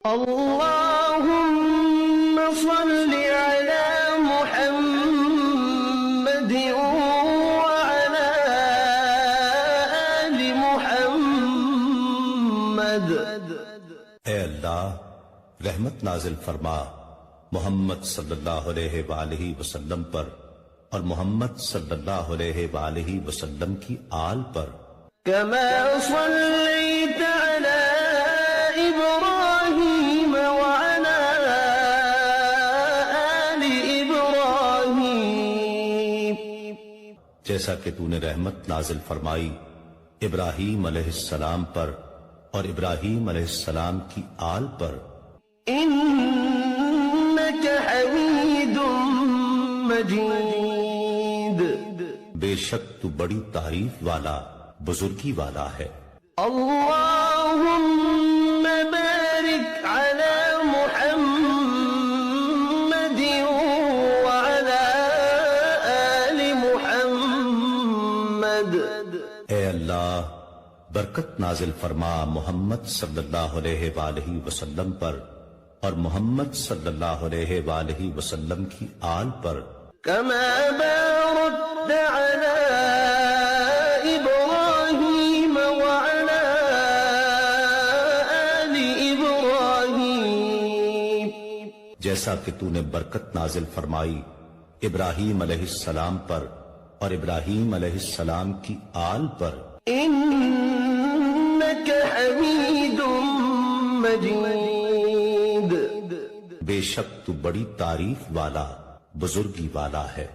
اللهم صل على محمد وعلى آل محمد۔ اے اللہ رحمت نازل فرما محمد صلی اللہ علیہ وآلہ وسلم پر اور محمد صلی اللہ علیہ وآلہ وسلم کی آل پر۔ كما صليت على إبراهيم وعلى آل إبراهيم، جیسا کہ تو نے رحمت نازل فرمائی ابراہیم علیہ السلام پر اور ابراہیم علیہ السلام کی آل پر۔ إنك حميد مجيد، بے شک تو بڑی تعریف والا بزرگی والا ہے۔ اللهم بارك على محمد وعلى آل محمد۔ اے اللہ برکت نازل فرما محمد صلی اللہ علیہ وآلہ وسلم پر اور محمد صلی اللہ علیہ وآلہ وسلم کی آل پر۔ كما باركت على إبراهيم وعلى آل إبراهيم، جیسا کہ تو نے برکت نازل فرمائی ابراہیم علیہ السلام پر اور ابراہیم علیہ السلام کی آل پر۔ إنك حميد مجيد، بے شک تو بڑی تعریف والا بزرگی والا ہے۔